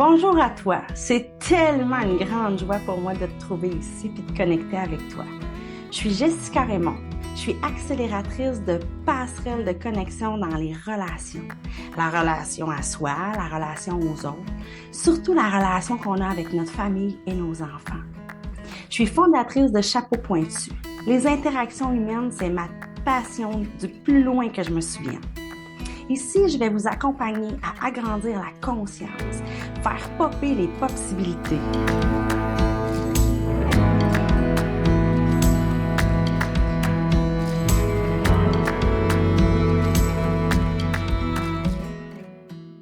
Bonjour à toi. C'est tellement une grande joie pour moi de te trouver ici et de connecter avec toi. Je suis Jessica Raymond. Je suis accélératrice de passerelles de connexion dans les relations. La relation à soi, la relation aux autres, surtout la relation qu'on a avec notre famille et nos enfants. Je suis fondatrice de Chapeau Pointu. Les interactions humaines, c'est ma passion du plus loin que je me souvienne. Ici, je vais vous accompagner à agrandir la conscience, faire popper les possibilités.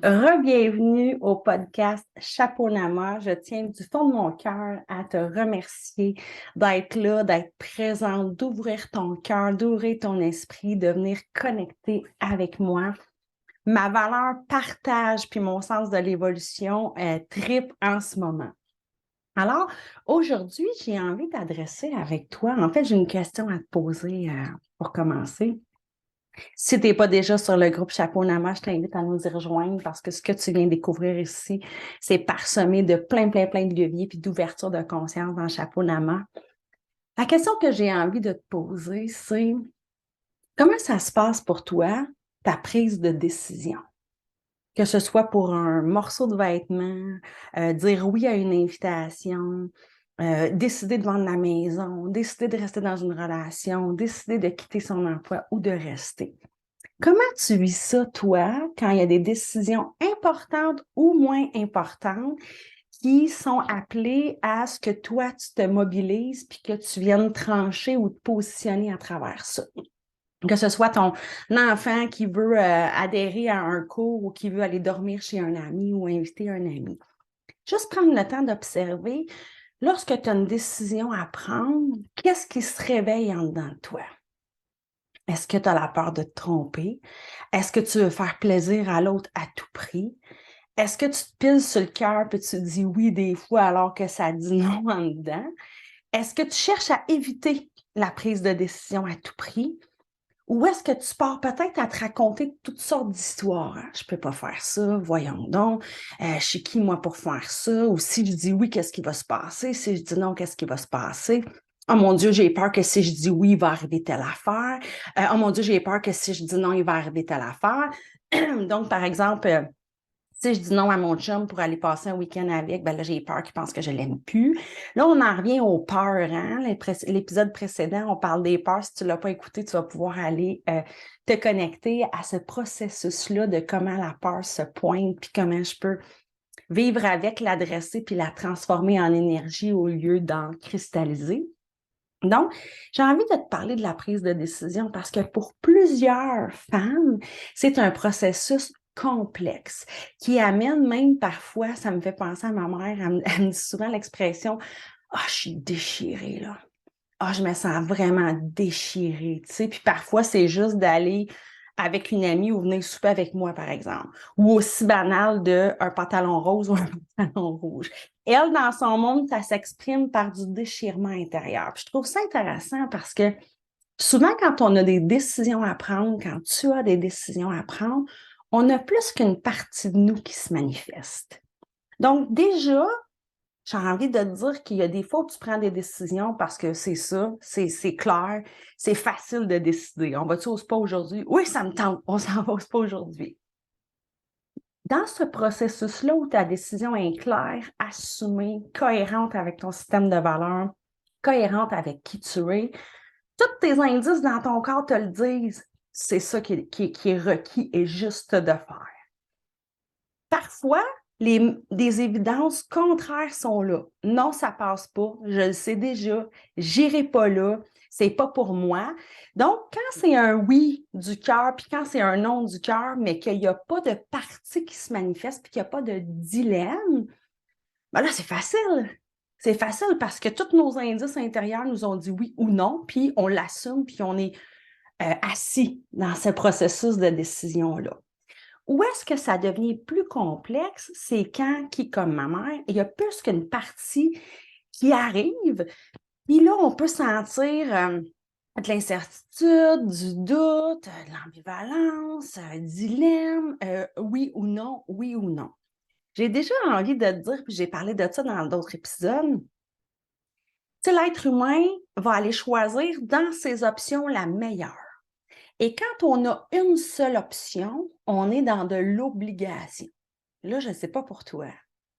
Re-bienvenue au podcast Chapeau-Nama. Je tiens du fond de mon cœur à te remercier d'être là, d'être présente, d'ouvrir ton cœur, d'ouvrir ton esprit, de venir connecter avec moi. Ma valeur partage puis mon sens de l'évolution triple en ce moment. Alors, aujourd'hui, j'ai envie d'adresser avec toi, en fait, j'ai une question à te poser pour commencer. Si tu n'es pas déjà sur le groupe Chapeau Nama, je t'invite à nous y rejoindre parce que ce que tu viens découvrir ici, c'est parsemé de plein de leviers puis d'ouverture de conscience dans Chapeau Nama. La question que j'ai envie de te poser, c'est comment ça se passe pour toi, ta prise de décision? Que ce soit pour un morceau de vêtement, dire oui à une invitation, décider de vendre la maison, décider de rester dans une relation, décider de quitter son emploi ou de rester. Comment tu vis ça, toi, quand il y a des décisions importantes ou moins importantes qui sont appelées à ce que toi, tu te mobilises puis que tu viennes trancher ou te positionner à travers ça? Que ce soit ton enfant qui veut adhérer à un cours ou qui veut aller dormir chez un ami ou inviter un ami. Juste prendre le temps d'observer, lorsque tu as une décision à prendre, qu'est-ce qui se réveille en dedans de toi? Est-ce que tu as la peur de te tromper? Est-ce que tu veux faire plaisir à l'autre à tout prix? Est-ce que tu te piles sur le cœur et tu dis oui des fois alors que ça dit non en dedans? Est-ce que tu cherches à éviter la prise de décision à tout prix? Ou est-ce que tu pars peut-être à te raconter toutes sortes d'histoires? Hein? Je peux pas faire ça, voyons donc. Je suis qui, moi, pour faire ça? Ou si je dis oui, qu'est-ce qui va se passer? Si je dis non, qu'est-ce qui va se passer? Oh mon Dieu, j'ai peur que si je dis oui, il va arriver telle affaire. Oh mon Dieu, j'ai peur que si je dis non, il va arriver telle affaire. Donc, par exemple, si je dis non à mon chum pour aller passer un week-end avec, ben là, j'ai peur qu'il pense que je l'aime plus. Là, on en revient aux peurs. Hein? L'épisode précédent, on parle des peurs. Si tu ne l'as pas écouté, tu vas pouvoir aller te connecter à ce processus-là de comment la peur se pointe, puis comment je peux vivre avec, l'adresser, puis la transformer en énergie au lieu d'en cristalliser. Donc, j'ai envie de te parler de la prise de décision parce que pour plusieurs femmes, c'est un processus complexe qui amène même parfois, ça me fait penser à ma mère, elle me dit souvent l'expression « Ah, je suis déchirée, là. Ah, je me sens vraiment déchirée. » Tu sais, puis parfois, c'est juste d'aller avec une amie ou venir souper avec moi, par exemple. Ou aussi banal d'un pantalon rose ou un pantalon rouge. Elle, dans son monde, ça s'exprime par du déchirement intérieur. Puis je trouve ça intéressant parce que souvent, quand on a des décisions à prendre, quand tu as des décisions à prendre, on a plus qu'une partie de nous qui se manifeste. Donc, déjà, j'ai envie de te dire qu'il y a des fois où tu prends des décisions parce que c'est ça, c'est clair, c'est facile de décider. On va-tu au spa aujourd'hui? Oui, ça me tente, on s'en va au spa aujourd'hui. Dans ce processus-là où ta décision est claire, assumée, cohérente avec ton système de valeurs, cohérente avec qui tu es, tous tes indices dans ton corps te le disent, c'est ça qui est requis et juste de faire. Parfois, des évidences contraires sont là. Non, ça passe pas, je le sais déjà, j'irai pas là, c'est pas pour moi. Donc, quand c'est un oui du cœur, puis quand c'est un non du cœur, mais qu'il n'y a pas de partie qui se manifeste, puis qu'il n'y a pas de dilemme, ben là, c'est facile. C'est facile parce que tous nos indices intérieurs nous ont dit oui ou non, puis on l'assume, puis on est assis dans ce processus de décision-là. Où est-ce que ça devient plus complexe? C'est quand, comme ma mère, il y a plus qu'une partie qui arrive, puis là, on peut sentir de l'incertitude, du doute, de l'ambivalence, un dilemme, oui ou non, oui ou non. J'ai déjà envie de te dire, puis j'ai parlé de ça dans d'autres épisodes, tu sais, l'être humain va aller choisir dans ses options la meilleure. Et quand on a une seule option, on est dans de l'obligation. Là, je ne sais pas pour toi,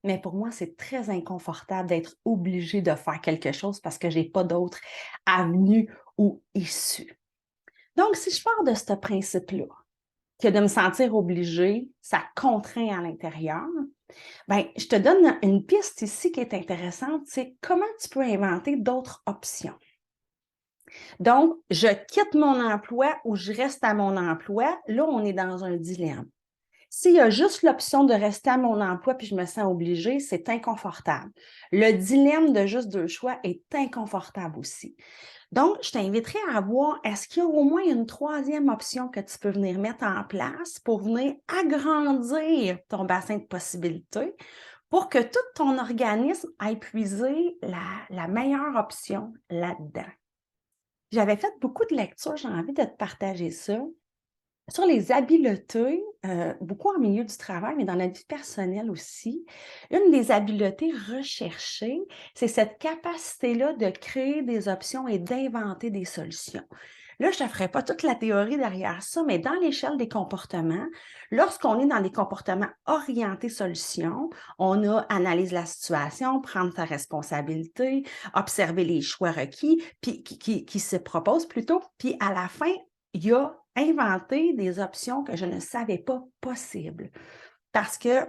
mais pour moi, c'est très inconfortable d'être obligé de faire quelque chose parce que je n'ai pas d'autre avenue ou issue. Donc, si je pars de ce principe-là, que de me sentir obligée, ça contraint à l'intérieur, ben, je te donne une piste ici qui est intéressante, c'est comment tu peux inventer d'autres options. Donc, je quitte mon emploi ou je reste à mon emploi, là, on est dans un dilemme. S'il y a juste l'option de rester à mon emploi puis je me sens obligée, c'est inconfortable. Le dilemme de juste deux choix est inconfortable aussi. Donc, je t'inviterai à voir, est-ce qu'il y a au moins une troisième option que tu peux venir mettre en place pour venir agrandir ton bassin de possibilités pour que tout ton organisme aille puiser la meilleure option là-dedans. J'avais fait beaucoup de lectures, j'ai envie de te partager ça. Sur les habiletés, beaucoup en milieu du travail, mais dans la vie personnelle aussi, une des habiletés recherchées, c'est cette capacité-là de créer des options et d'inventer des solutions. Là, je ne te ferai pas toute la théorie derrière ça, mais dans l'échelle des comportements, lorsqu'on est dans les comportements orientés solutions, on a analyse la situation, prendre sa responsabilité, observer les choix requis, puis qui se proposent plutôt, puis à la fin, il y a inventer des options que je ne savais pas possibles. Parce que,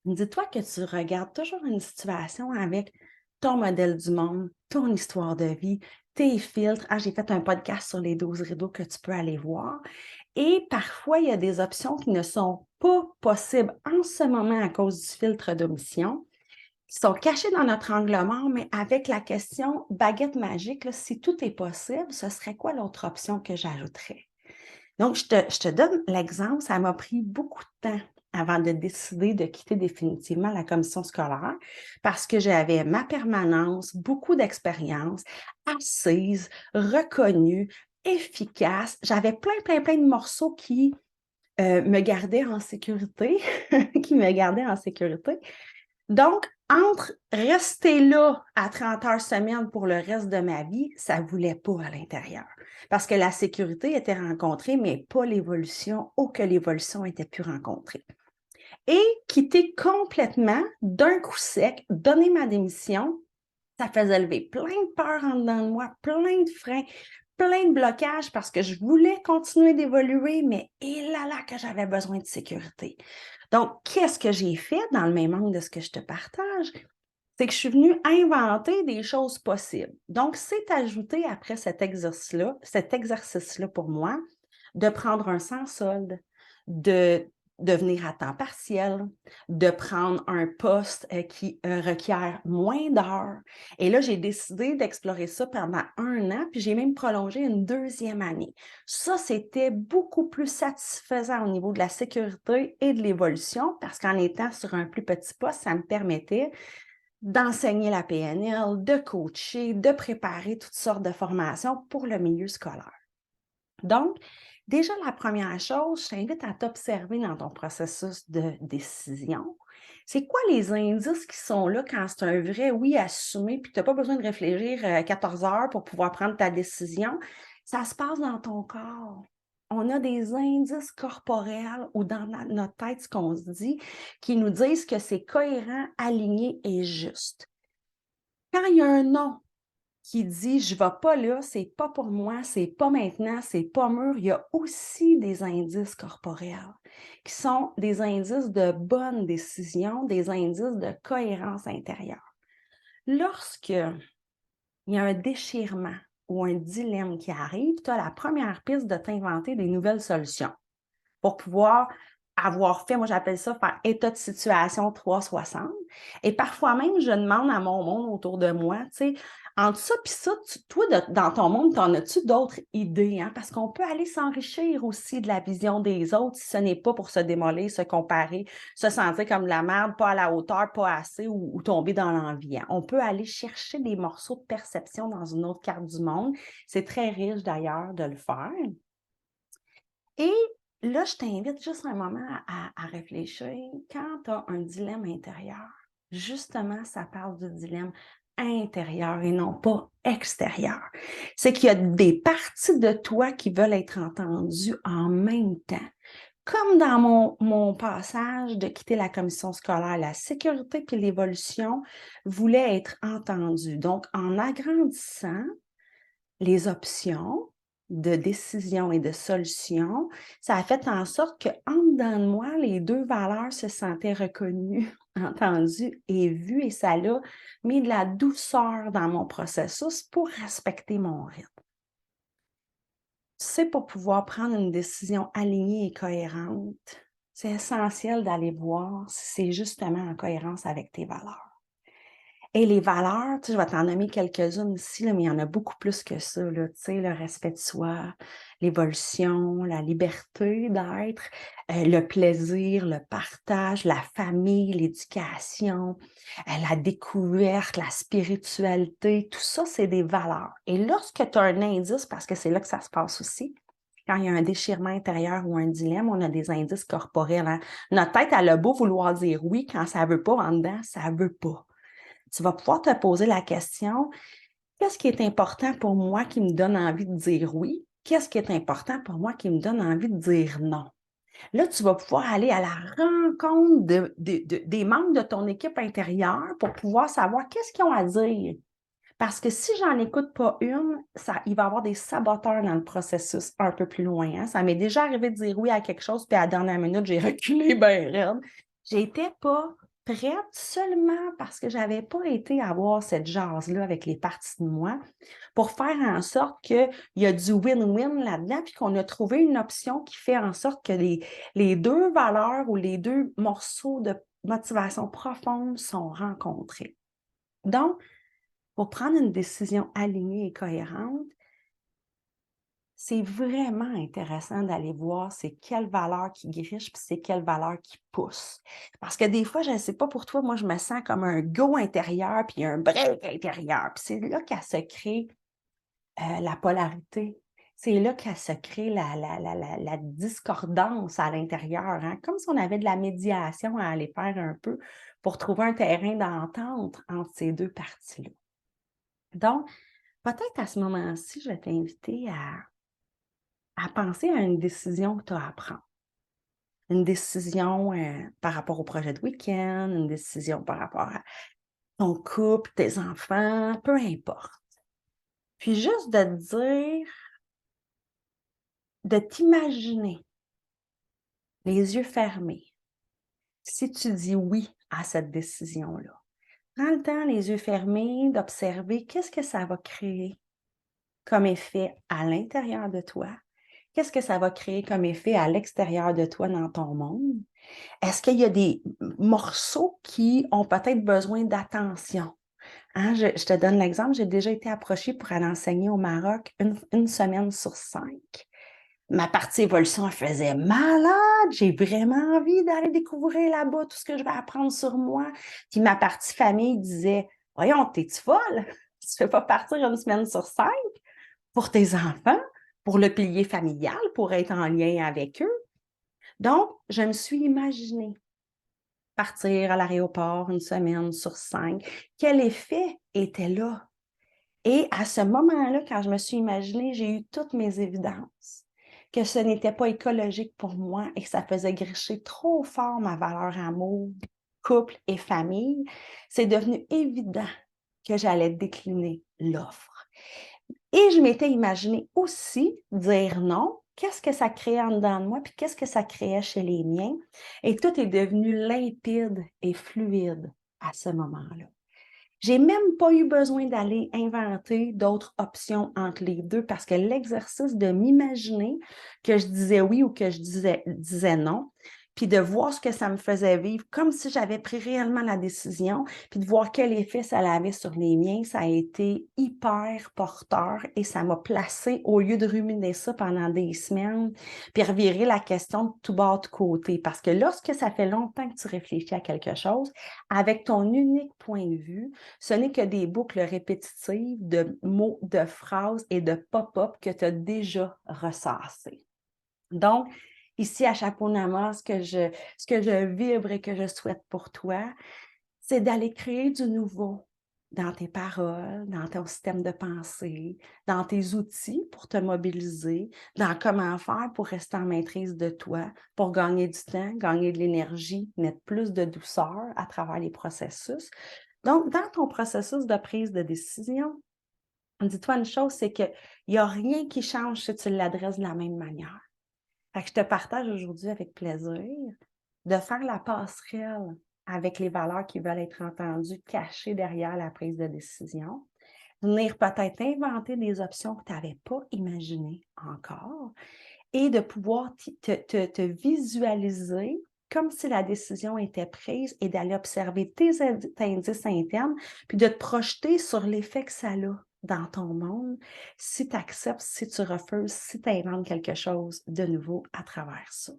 dis-toi que tu regardes toujours une situation avec ton modèle du monde, ton histoire de vie, tes filtres. Ah, j'ai fait un podcast sur les 12 rideaux que tu peux aller voir. Et parfois, il y a des options qui ne sont pas possibles en ce moment à cause du filtre d'omission, qui sont cachées dans notre angle mort, mais avec la question baguette magique, là, si tout est possible, ce serait quoi l'autre option que j'ajouterais? Donc, je te donne l'exemple, ça m'a pris beaucoup de temps avant de décider de quitter définitivement la commission scolaire parce que j'avais ma permanence, beaucoup d'expérience, assise, reconnue, efficace. J'avais plein de morceaux qui me gardaient en sécurité, qui me gardaient en sécurité. Donc, entre rester là à 30 heures semaine pour le reste de ma vie, ça ne voulait pas à l'intérieur. Parce que la sécurité était rencontrée, mais pas l'évolution, ou que l'évolution était plus rencontrée. Et quitter complètement, d'un coup sec, donner ma démission, ça faisait lever plein de peurs en dedans de moi, plein de freins, plein de blocages parce que je voulais continuer d'évoluer, mais et là que j'avais besoin de sécurité. Donc, qu'est-ce que j'ai fait dans le même angle de ce que je te partage? C'est que je suis venue inventer des choses possibles. Donc, c'est ajouté après cet exercice-là pour moi, de prendre un sans solde, de devenir à temps partiel, de prendre un poste qui requiert moins d'heures. Et là, j'ai décidé d'explorer ça pendant 1 an, puis j'ai même prolongé une 2e année. Ça, c'était beaucoup plus satisfaisant au niveau de la sécurité et de l'évolution parce qu'en étant sur un plus petit poste, ça me permettait d'enseigner la PNL, de coacher, de préparer toutes sortes de formations pour le milieu scolaire. Donc, déjà, la première chose, je t'invite à t'observer dans ton processus de décision. C'est quoi les indices qui sont là quand c'est un vrai oui assumé, puis tu n'as pas besoin de réfléchir 14 heures pour pouvoir prendre ta décision? Ça se passe dans ton corps. On a des indices corporels ou dans notre tête, ce qu'on se dit, qui nous disent que c'est cohérent, aligné et juste. Quand il y a un non qui dit je ne vais pas là, c'est pas pour moi, c'est pas maintenant, c'est pas mûr, il y a aussi des indices corporels qui sont des indices de bonne décision, des indices de cohérence intérieure. Lorsque il y a un déchirement ou un dilemme qui arrive, tu as la première piste de t'inventer des nouvelles solutions pour pouvoir avoir fait, moi j'appelle ça faire état de situation 360. Et parfois même, je demande à mon monde autour de moi, tu sais, entre ça puis ça, toi, dans ton monde, t'en as-tu d'autres idées? Hein? Parce qu'on peut aller s'enrichir aussi de la vision des autres si ce n'est pas pour se démolir, se comparer, se sentir comme de la merde, pas à la hauteur, pas assez ou tomber dans l'envie. Hein? On peut aller chercher des morceaux de perception dans une autre carte du monde. C'est très riche d'ailleurs de le faire. Et là, je t'invite juste un moment à réfléchir. Quand tu as un dilemme intérieur, justement, ça parle du dilemme intérieur et non pas extérieur. C'est qu'il y a des parties de toi qui veulent être entendues en même temps. Comme dans mon passage de quitter la commission scolaire, la sécurité puis l'évolution voulaient être entendues. Donc, en agrandissant les options de décision et de solution, ça a fait en sorte qu'en dedans de moi, les 2 valeurs se sentaient reconnues, entendues et vues et ça a mis de la douceur dans mon processus pour respecter mon rythme. Tu sais, pour pouvoir prendre une décision alignée et cohérente, c'est essentiel d'aller voir si c'est justement en cohérence avec tes valeurs. Et les valeurs, tu sais, je vais t'en nommer quelques-unes ici, là, mais il y en a beaucoup plus que ça, là, tu sais, le respect de soi, l'évolution, la liberté d'être, le plaisir, le partage, la famille, l'éducation, la découverte, la spiritualité, tout ça, c'est des valeurs. Et lorsque tu as un indice, parce que c'est là que ça se passe aussi, quand il y a un déchirement intérieur ou un dilemme, on a des indices corporels, hein. Notre tête, elle a beau vouloir dire oui, quand ça veut pas en dedans, ça veut pas. Tu vas pouvoir te poser la question, qu'est-ce qui est important pour moi qui me donne envie de dire oui? Qu'est-ce qui est important pour moi qui me donne envie de dire non? Là, tu vas pouvoir aller à la rencontre des membres de ton équipe intérieure pour pouvoir savoir qu'est-ce qu'ils ont à dire. Parce que si j'en écoute pas une, il va y avoir des saboteurs dans le processus un peu plus loin, hein. Ça m'est déjà arrivé de dire oui à quelque chose, puis à la dernière minute, j'ai reculé bien raide. J'étais pas prête seulement parce que j'avais pas été avoir cette jase-là avec les parties de moi pour faire en sorte qu'il y a du win-win là-dedans, puis qu'on a trouvé une option qui fait en sorte que les 2 valeurs ou les 2 morceaux de motivation profonde sont rencontrés. Donc, pour prendre une décision alignée et cohérente, c'est vraiment intéressant d'aller voir c'est quelle valeur qui griche puis c'est quelle valeur qui pousse. Parce que des fois, je ne sais pas pour toi, moi, je me sens comme un go intérieur puis un break intérieur. Puis c'est là qu'elle se crée la polarité. C'est là qu'elle se crée la discordance à l'intérieur, hein? Comme si on avait de la médiation à aller faire un peu pour trouver un terrain d'entente entre ces 2 parties-là. Donc, peut-être à ce moment-ci, je vais t'inviter à penser à une décision que tu as à prendre. Une décision par rapport au projet de week-end, une décision par rapport à ton couple, tes enfants, peu importe. Puis juste de te dire, de t'imaginer les yeux fermés, si tu dis oui à cette décision-là. Prends le temps, les yeux fermés, d'observer qu'est-ce que ça va créer comme effet à l'intérieur de toi. Qu'est-ce que ça va créer comme effet à l'extérieur de toi dans ton monde? Est-ce qu'il y a des morceaux qui ont peut-être besoin d'attention? Hein, je te donne l'exemple, j'ai déjà été approchée pour aller enseigner au Maroc une semaine sur 5. Ma partie évolution, elle faisait malade, j'ai vraiment envie d'aller découvrir là-bas tout ce que je vais apprendre sur moi. Puis ma partie famille disait, voyons, t'es-tu folle? Tu ne fais pas partir une semaine sur 5 pour tes enfants, pour le pilier familial, pour être en lien avec eux. Donc, je me suis imaginée partir à l'aéroport une semaine sur 5. Quel effet était là? Et à ce moment-là, quand je me suis imaginée, j'ai eu toutes mes évidences que ce n'était pas écologique pour moi et que ça faisait gricher trop fort ma valeur amour, couple et famille. C'est devenu évident que j'allais décliner l'offre. Et je m'étais imaginé aussi dire non. Qu'est-ce que ça créait en dedans de moi, puis qu'est-ce que ça créait chez les miens? Et tout est devenu limpide et fluide à ce moment-là. J'ai même pas eu besoin d'aller inventer d'autres options entre les 2 parce que l'exercice de m'imaginer que je disais oui ou que je disais non, puis de voir ce que ça me faisait vivre comme si j'avais pris réellement la décision, puis de voir quel effet ça avait sur les miens, ça a été hyper porteur et ça m'a placée au lieu de ruminer ça pendant des semaines, puis revirer la question de tout bas de côté. Parce que lorsque ça fait longtemps que tu réfléchis à quelque chose, avec ton unique point de vue, ce n'est que des boucles répétitives de mots, de phrases et de pop-up que tu as déjà ressassés. Donc, Ici, à Chapeau-Nama, ce que je vibre et que je souhaite pour toi, c'est d'aller créer du nouveau dans tes paroles, dans ton système de pensée, dans tes outils pour te mobiliser, dans comment faire pour rester en maîtrise de toi, pour gagner du temps, gagner de l'énergie, mettre plus de douceur à travers les processus. Donc, dans ton processus de prise de décision, dis-toi une chose, c'est qu'il n'y a rien qui change si tu l'adresses de la même manière. Fait que je te partage aujourd'hui avec plaisir de faire la passerelle avec les valeurs qui veulent être entendues, cachées derrière la prise de décision. Venir peut-être inventer des options que tu n'avais pas imaginées encore et de pouvoir te visualiser comme si la décision était prise et d'aller observer tes indices internes, puis de te projeter sur l'effet que ça a dans ton monde, si tu acceptes, si tu refuses, si tu inventes quelque chose de nouveau à travers ça.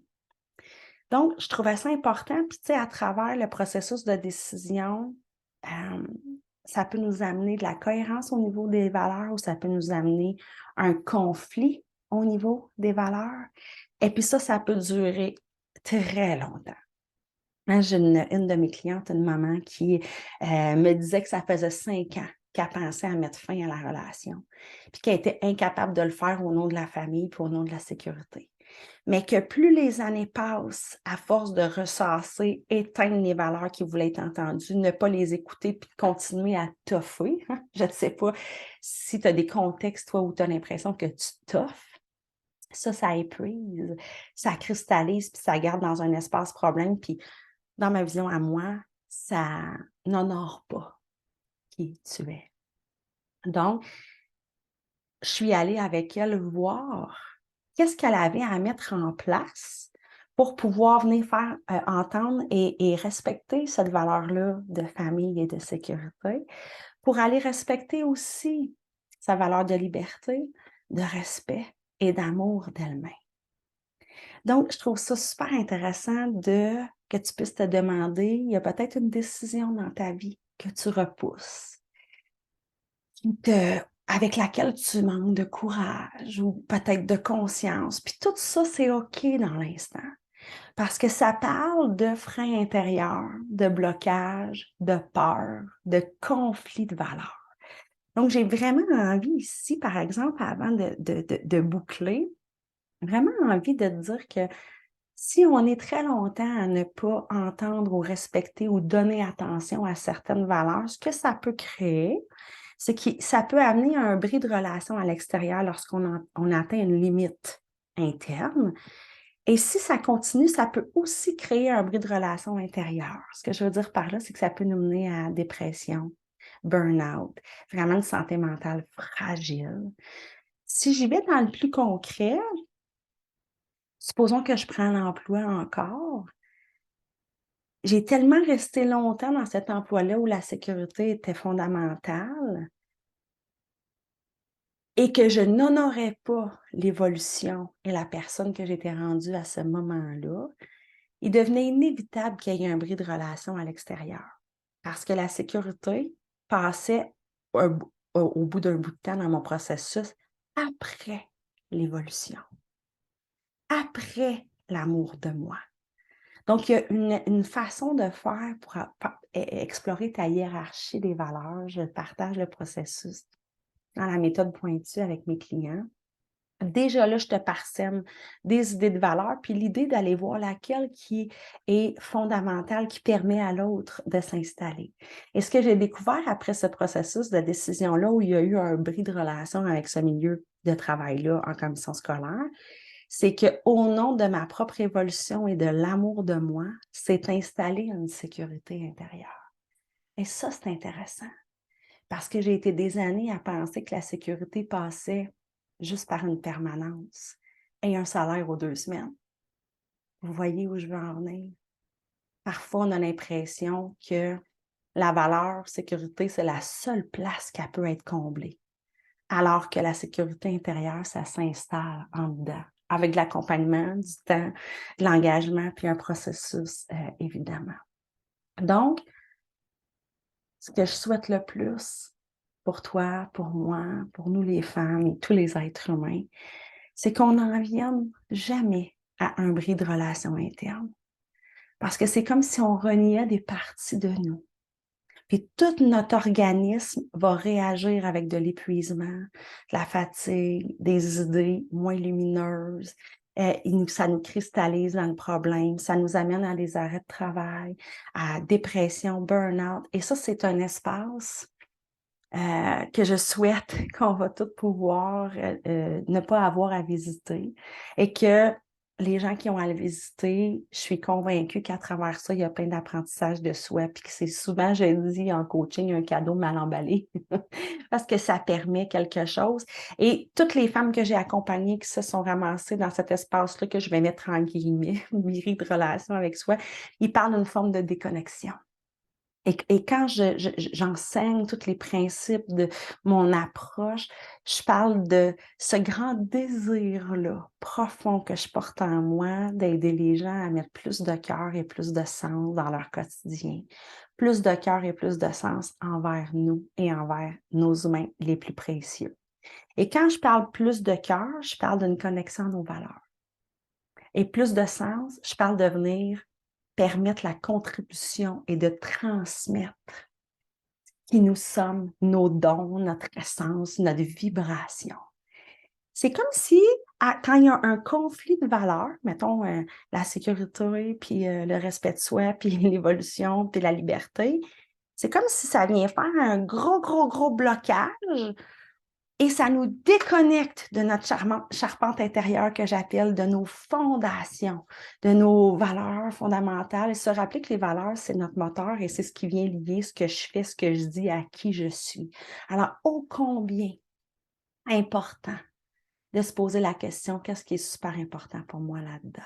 Donc, je trouvais ça important, puis tu sais, à travers le processus de décision, ça peut nous amener de la cohérence au niveau des valeurs ou ça peut nous amener un conflit au niveau des valeurs. Et puis ça peut durer très longtemps. Hein, j'ai une de mes clientes, une maman qui me disait que ça faisait 5 ans qu'elle pensait à mettre fin à la relation, puis qu'elle était incapable de le faire au nom de la famille puis au nom de la sécurité. Mais que plus les années passent, à force de ressasser, éteindre les valeurs qui voulaient être entendues, ne pas les écouter puis continuer à toffer, hein? Je ne sais pas si tu as des contextes, toi, où tu as l'impression que tu toffes, ça épuise, ça cristallise puis ça garde dans un espace problème puis dans ma vision à moi, ça n'honore pas qui tu es. Donc, je suis allée avec elle voir qu'est-ce qu'elle avait à mettre en place pour pouvoir venir faire entendre et respecter cette valeur-là de famille et de sécurité, pour aller respecter aussi sa valeur de liberté, de respect et d'amour d'elle-même. Donc, je trouve ça super intéressant que tu puisses te demander, il y a peut-être une décision dans ta vie que tu repousses, avec laquelle tu manques de courage ou peut-être de conscience. Puis tout ça, c'est OK dans l'instant. Parce que ça parle de freins intérieurs, de blocage, de peur, de conflit de valeurs. Donc, j'ai vraiment envie ici, par exemple, avant de boucler, vraiment envie de te dire que si on est très longtemps à ne pas entendre ou respecter ou donner attention à certaines valeurs, ce que ça peut créer, c'est que ça peut amener à un bris de relation à l'extérieur lorsqu'on atteint une limite interne. Et si ça continue, ça peut aussi créer un bris de relation intérieure. Ce que je veux dire par là, c'est que ça peut nous mener à dépression, burn-out, vraiment une santé mentale fragile. Si j'y vais dans le plus concret, supposons que je prends l'emploi encore. J'ai tellement resté longtemps dans cet emploi-là où la sécurité était fondamentale et que je n'honorais pas l'évolution et la personne que j'étais rendue à ce moment-là, il devenait inévitable qu'il y ait un bris de relation à l'extérieur. Parce que la sécurité passait au bout d'un bout de temps dans mon processus après l'évolution, après l'amour de moi. Donc, il y a une façon de faire pour explorer ta hiérarchie des valeurs. Je partage le processus dans la méthode pointue avec mes clients. Déjà là, je te parsème des idées de valeurs, puis l'idée d'aller voir laquelle qui est fondamentale, qui permet à l'autre de s'installer. Et ce que j'ai découvert après ce processus de décision-là, où il y a eu un bris de relation avec ce milieu de travail-là en commission scolaire, c'est qu'au nom de ma propre évolution et de l'amour de moi, s'est installée une sécurité intérieure. Et ça, c'est intéressant. Parce que j'ai été des années à penser que la sécurité passait juste par une permanence et un salaire aux 2 semaines. Vous voyez où je veux en venir? Parfois, on a l'impression que la valeur sécurité, c'est la seule place qui peut être comblée. Alors que la sécurité intérieure, ça s'installe en dedans, avec de l'accompagnement, du temps, de l'engagement, puis un processus, évidemment. Donc, ce que je souhaite le plus pour toi, pour moi, pour nous les femmes et tous les êtres humains, c'est qu'on n'en vienne jamais à un bris de relation interne. Parce que c'est comme si on reniait des parties de nous. Puis tout notre organisme va réagir avec de l'épuisement, de la fatigue, des idées moins lumineuses. Ça nous cristallise dans le problème, ça nous amène à des arrêts de travail, à dépression, burn-out. Et ça, c'est un espace que je souhaite qu'on va tous pouvoir ne pas avoir à visiter et que les gens qui ont à le visiter, je suis convaincue qu'à travers ça, il y a plein d'apprentissages de soi, puis que c'est souvent, je dis en coaching, un cadeau mal emballé, parce que ça permet quelque chose. Et toutes les femmes que j'ai accompagnées qui se sont ramassées dans cet espace-là, que je vais mettre en guillemets, mairie de relation avec soi, ils parlent d'une forme de déconnexion. Et quand j'enseigne tous les principes de mon approche, je parle de ce grand désir-là profond que je porte en moi d'aider les gens à mettre plus de cœur et plus de sens dans leur quotidien, plus de cœur et plus de sens envers nous et envers nos humains les plus précieux. Et quand je parle plus de cœur, je parle d'une connexion à nos valeurs. Et plus de sens, je parle de venir permettre la contribution et de transmettre qui nous sommes, nos dons, notre essence, notre vibration. C'est comme si, quand il y a un conflit de valeurs, mettons la sécurité, puis le respect de soi, puis l'évolution, puis la liberté, c'est comme si ça vient faire un gros, gros, gros blocage et ça nous déconnecte de notre charpente intérieure que j'appelle de nos fondations, de nos valeurs fondamentales. Et se rappeler que les valeurs, c'est notre moteur et c'est ce qui vient lier ce que je fais, ce que je dis, à qui je suis. Alors, ô combien important de se poser la question, qu'est-ce qui est super important pour moi là-dedans?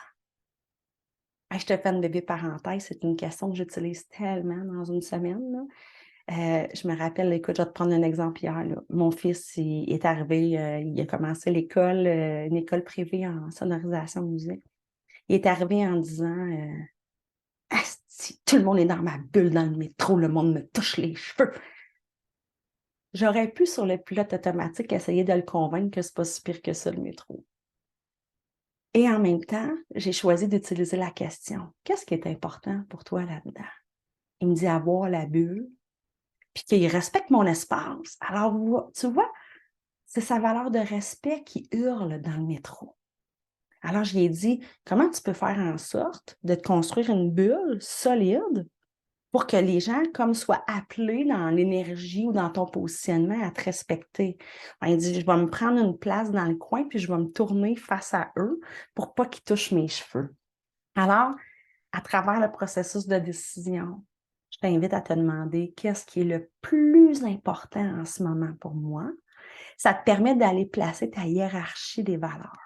Je te fais une bébé parenthèse, c'est une question que j'utilise tellement dans une semaine, là. Je me rappelle, écoute, je vais te prendre un exemple hier, là. Mon fils, il est arrivé, il a commencé l'école, une école privée en sonorisation de musique. Il est arrivé en disant Asti, tout le monde est dans ma bulle dans le métro, le monde me touche les cheveux. J'aurais pu, sur le pilote automatique, essayer de le convaincre que c'est pas si pire que ça, le métro. Et en même temps, j'ai choisi d'utiliser la question qu'est-ce qui est important pour toi là-dedans? Il me dit avoir la bulle, puis qu'il respecte mon espace. Alors, tu vois, c'est sa valeur de respect qui hurle dans le métro. Alors, je lui ai dit, comment tu peux faire en sorte de te construire une bulle solide pour que les gens, comme, soient appelés dans l'énergie ou dans ton positionnement à te respecter? Il dit, je vais me prendre une place dans le coin, puis je vais me tourner face à eux pour pas qu'ils touchent mes cheveux. Alors, à travers le processus de décision, je t'invite à te demander qu'est-ce qui est le plus important en ce moment pour moi. Ça te permet d'aller placer ta hiérarchie des valeurs.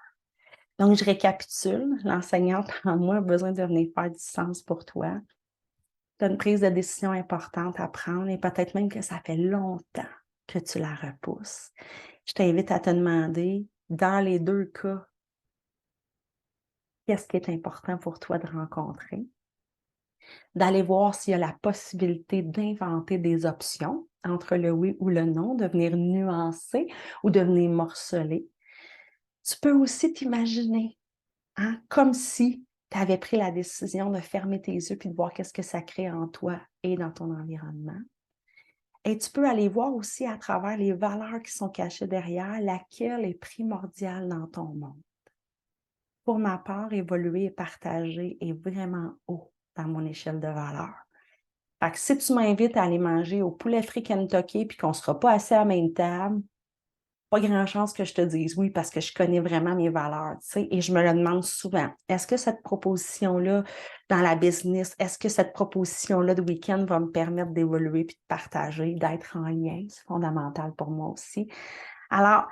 Donc, je récapitule. L'enseignante en moi a besoin de venir faire du sens pour toi. Tu as une prise de décision importante à prendre et peut-être même que ça fait longtemps que tu la repousses. Je t'invite à te demander, dans les deux cas, qu'est-ce qui est important pour toi de rencontrer? D'aller voir s'il y a la possibilité d'inventer des options entre le oui ou le non, de venir nuancer ou de venir morceler. Tu peux aussi t'imaginer, comme si tu avais pris la décision de fermer tes yeux puis de voir qu'est-ce que ça crée en toi et dans ton environnement. Et tu peux aller voir aussi à travers les valeurs qui sont cachées derrière, laquelle est primordiale dans ton monde. Pour ma part, évoluer et partager est vraiment haut dans mon échelle de valeurs. Fait que si tu m'invites à aller manger au poulet frit Kentucky puis qu'on ne sera pas assis à la même table, pas grand chance que je te dise oui parce que je connais vraiment mes valeurs, tu sais, et je me le demande souvent. Est-ce que cette proposition-là dans la business, est-ce que cette proposition-là de week-end va me permettre d'évoluer puis de partager, d'être en lien? C'est fondamental pour moi aussi. Alors,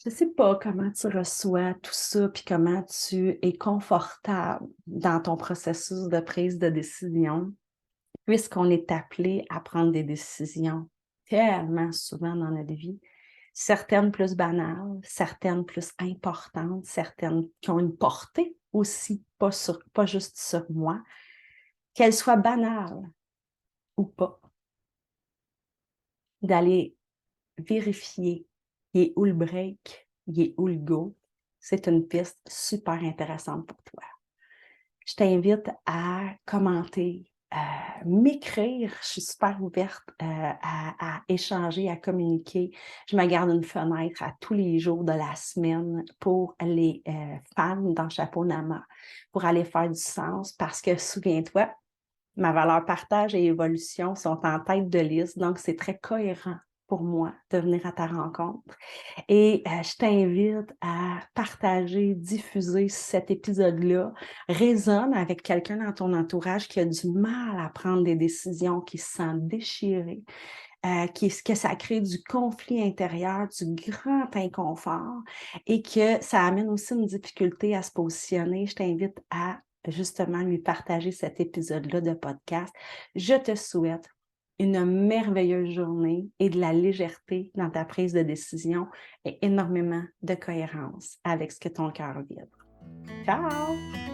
je ne sais pas comment tu reçois tout ça puis comment tu es confortable dans ton processus de prise de décision, puisqu'on est appelé à prendre des décisions tellement souvent dans notre vie, certaines plus banales, certaines plus importantes, certaines qui ont une portée aussi, pas juste sur moi, qu'elles soient banales ou pas, d'aller vérifier il est où le break, il est où le go, c'est une piste super intéressante pour toi. Je t'invite à commenter, m'écrire. Je suis super ouverte à échanger, à communiquer. Je me garde une fenêtre à tous les jours de la semaine pour les femmes dans Chapeau Nama, pour aller faire du sens parce que, souviens-toi, ma valeur partage et évolution sont en tête de liste, donc c'est très cohérent pour moi de venir à ta rencontre. Et je t'invite à partager, diffuser si cet épisode-là résonne avec quelqu'un dans ton entourage qui a du mal à prendre des décisions, qui se sent déchiré, que ça crée du conflit intérieur, du grand inconfort et que ça amène aussi une difficulté à se positionner. Je t'invite à justement lui partager cet épisode-là de podcast. Je te souhaite une merveilleuse journée et de la légèreté dans ta prise de décision et énormément de cohérence avec ce que ton cœur vibre. Ciao!